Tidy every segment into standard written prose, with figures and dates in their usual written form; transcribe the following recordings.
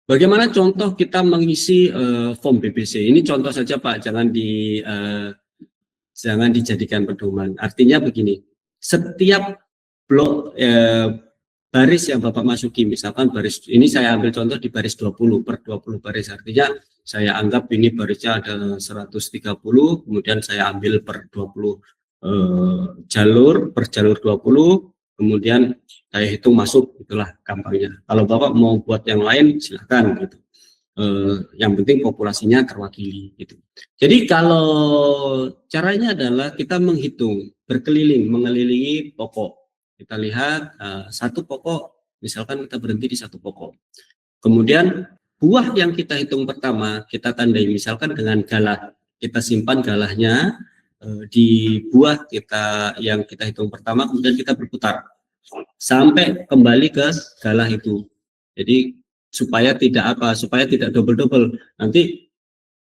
Bagaimana contoh kita mengisi form BBC? Ini contoh saja Pak, jangan dijadikan pedoman. Artinya begini, setiap blok baris yang Bapak masuki, misalkan baris ini saya ambil contoh di baris 20 per 20 baris, artinya saya anggap ini barisnya ada 130, kemudian saya ambil per 20 jalur, per jalur 20, kemudian saya hitung masuk, itulah gampangnya. Kalau Bapak mau buat yang lain silahkan gitu. Yang penting populasinya terwakili gitu. Jadi kalau caranya adalah kita menghitung berkeliling, mengelilingi pokok. Kita lihat satu pokok, misalkan kita berhenti di satu pokok. Kemudian buah yang kita hitung pertama kita tandai misalkan dengan galah. Kita simpan galahnya di buah yang kita hitung pertama, kemudian kita berputar sampai kembali ke galah itu. Jadi supaya tidak double-double. Nanti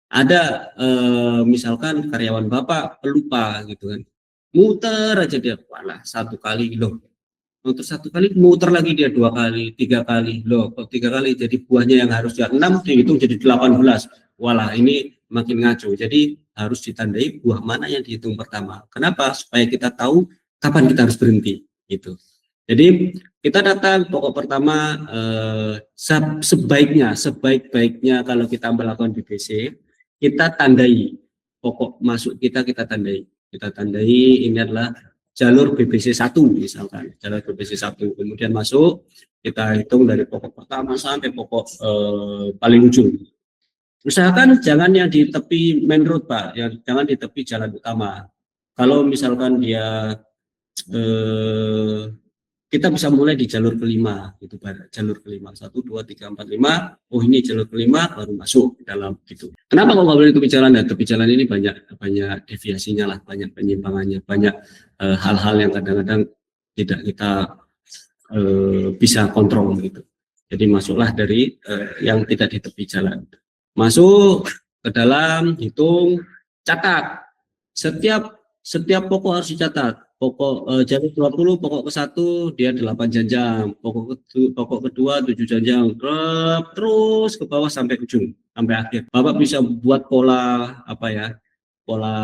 ada misalkan karyawan Bapak pelupa gitu kan, muter aja dia, walah satu kali loh, muter satu kali, muter lagi dia 2 kali, 3 kali loh, kok 3 kali, jadi buahnya yang harusnya 6 dihitung jadi 18. Walah ini makin ngaco. Jadi harus ditandai buah mana yang dihitung pertama. Kenapa? Supaya kita tahu kapan kita harus berhenti gitu. Jadi kita datang pokok pertama, sebaik-baiknya kalau kita melakukan BBC, kita tandai pokok masuk kita tandai. Kita tandai ini adalah jalur BBC 1 misalkan, jalur BBC 1. Kemudian masuk, kita hitung dari pokok pertama sampai pokok paling ujung. Usahakan jangan yang di tepi main road Pak, jangan di tepi jalan utama. Kalau misalkan dia kita bisa mulai di jalur kelima, gitu, jalur kelima 1, 2, 3, 4, 5. Oh ini jalur kelima baru masuk ke dalam gitu. Kenapa kok nggak boleh tepi jalan? Tepi jalan ini banyak deviasinya lah, banyak penyimpangannya, banyak hal-hal yang kadang-kadang tidak kita bisa kontrol gitu. Jadi masuklah dari yang tidak di tepi jalan. Masuk ke dalam, hitung, catat. Setiap pokok harus dicatat. Pokok jalur 20, pokok ke-1 dia 8 janjang, pokok kedua 7 janjang, terus ke bawah sampai ujung, sampai akhir. Bapak bisa buat pola pola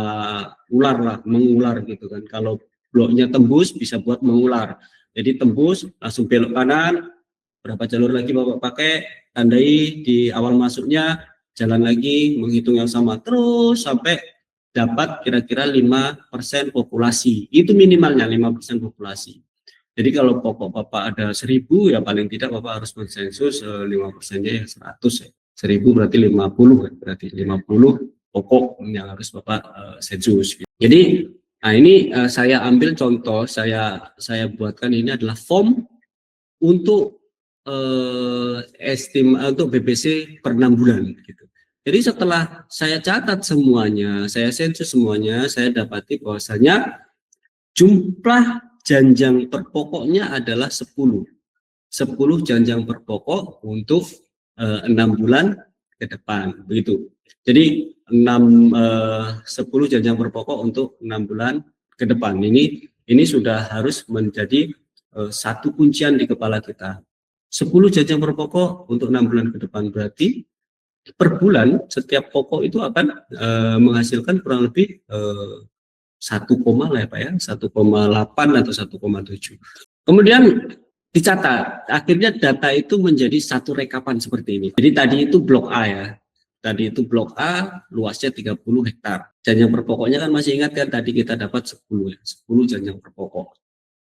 ular lah, mengular gitu kan. Kalau bloknya tembus bisa buat mengular. Jadi tembus langsung belok kanan, berapa jalur lagi Bapak pakai, tandai di awal masuknya, jalan lagi, menghitung yang sama terus sampai dapat kira-kira 5% populasi. Itu minimalnya 5% populasi. Jadi kalau pokok Bapak ada 1000, ya paling tidak Bapak harus mensensus 5%-nya ya 100 ya. 1000 berarti 50, berarti 50 pokok yang harus Bapak sensus. Jadi nah ini saya ambil contoh, saya buatkan ini adalah form untuk untuk BBC per 6 bulan gitu. Jadi setelah saya catat semuanya, saya sensus semuanya, saya dapati bahwasanya jumlah janjang per pokoknya adalah 10 janjang per pokok untuk 6 bulan ke depan begitu. Jadi 10 janjang per pokok untuk 6 bulan ke depan. Ini sudah harus menjadi satu kuncian di kepala kita. 10 janjang per pokok untuk 6 bulan ke depan, berarti per bulan setiap pokok itu akan menghasilkan kurang lebih 1, lah ya Pak ya, 1,8 atau 1,7. Kemudian dicatat, akhirnya data itu menjadi satu rekapan seperti ini. Jadi tadi itu blok A ya, tadi itu blok A luasnya 30 hektar. Janjang per pokoknya kan masih ingat kan, tadi kita dapat 10 ya, 10 janjang per pokok.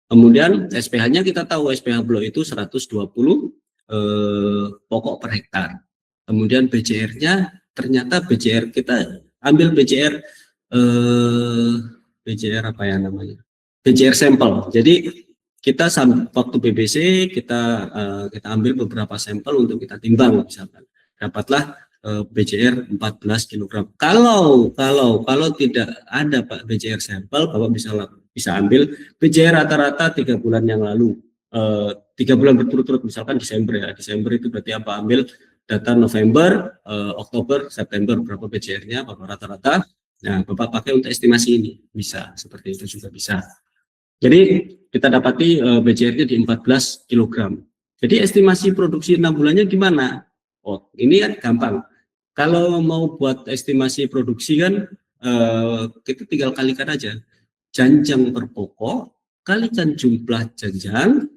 Kemudian SPH-nya kita tahu SPH blok itu 120 pokok per hektar. Kemudian BCR-nya ternyata BCR kita ambil BCR apa ya namanya? BCR sampel. Jadi kita waktu BBC kita ambil beberapa sampel untuk kita timbang misalkan. Dapatlah BCR 14 kg. Kalau tidak ada Pak BCR sampel, Bapak bisa ambil BCR rata-rata 3 bulan yang lalu. 3 bulan berturut-turut misalkan Desember ya. Desember itu berarti apa? Ambil data November, Oktober, September berapa BCR-nya, berapa rata-rata. Nah, Bapak pakai untuk estimasi ini. Bisa, seperti itu juga bisa. Jadi kita dapati BCR-nya di 14 kg. Jadi estimasi produksi 6 bulannya gimana? Oh, ini kan gampang. Kalau mau buat estimasi produksi kan kita tinggal kalikan aja. Janjang per pokok, kalikan jumlah janjang,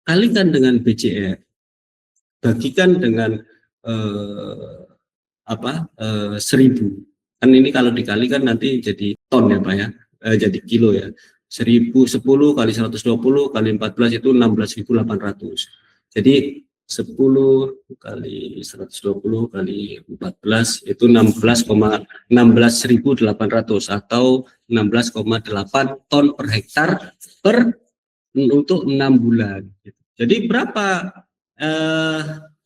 kalikan dengan BCR, bagikan dengan eh, 1000. Kan ini kalau dikalikan nanti jadi ton ya Pak ya, jadi kilo ya. 1010 kali 120 kali 14 itu 16.800. Jadi 10 kali 120 kali 14 itu 16.800 atau 16,8 ton per hektar untuk 6 bulan. Jadi berapa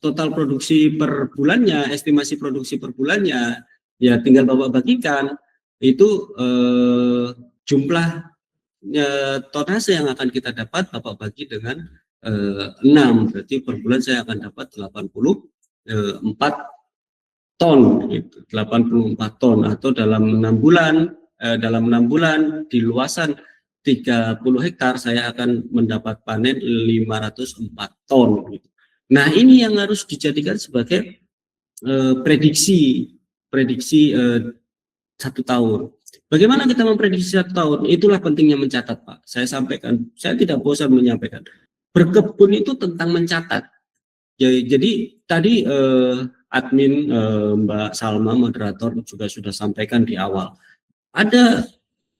total produksi per bulannya, estimasi produksi per bulannya, ya tinggal Bapak bagikan, itu jumlah tonase yang akan kita dapat Bapak bagi dengan 6, berarti per bulan saya akan dapat 84 ton, gitu. 84 ton, atau dalam 6 bulan di luasan 30 hektar saya akan mendapat panen 504 ton, gitu. Nah, ini yang harus dijadikan sebagai prediksi 1 tahun. Bagaimana kita memprediksi 1 tahun? Itulah pentingnya mencatat, Pak. Saya sampaikan, saya tidak bosan menyampaikan. Berkebun itu tentang mencatat. Jadi tadi admin Mbak Salma, moderator, juga sudah sampaikan di awal.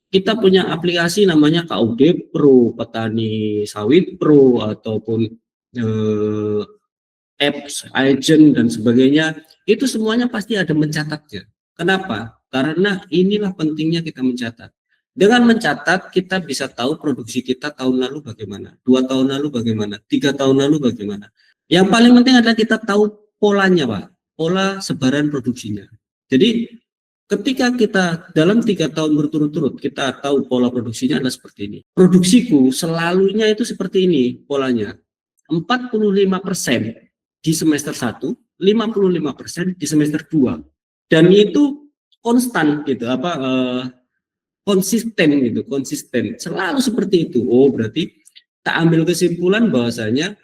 Kita punya aplikasi namanya KUD Pro, Petani Sawit Pro, ataupun apps, agent, dan sebagainya. Itu semuanya pasti ada mencatatnya. Kenapa? Karena inilah pentingnya kita mencatat. Dengan mencatat, kita bisa tahu produksi kita tahun lalu bagaimana, 2 tahun lalu bagaimana, 3 tahun lalu bagaimana. Yang paling penting adalah kita tahu polanya, Pak, pola sebaran produksinya. Jadi ketika kita dalam 3 tahun berturut-turut kita tahu pola produksinya adalah seperti ini. Produksiku selalunya itu seperti ini polanya. 45% di semester 1, 55% di semester 2. Dan itu konstan gitu, konsisten. Selalu seperti itu. Oh, berarti tak ambil kesimpulan bahwasanya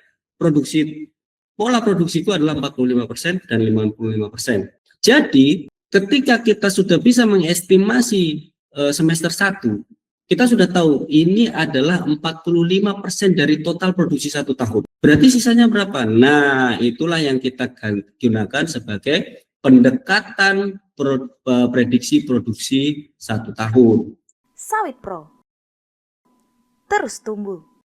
pola produksiku adalah 45% dan 55%. Jadi, ketika kita sudah bisa mengestimasi semester 1, kita sudah tahu ini adalah 45% dari total produksi 1 tahun. Berarti sisanya berapa? Nah, itulah yang kita gunakan sebagai pendekatan prediksi produksi 1 tahun. Sawit Pro terus tumbuh.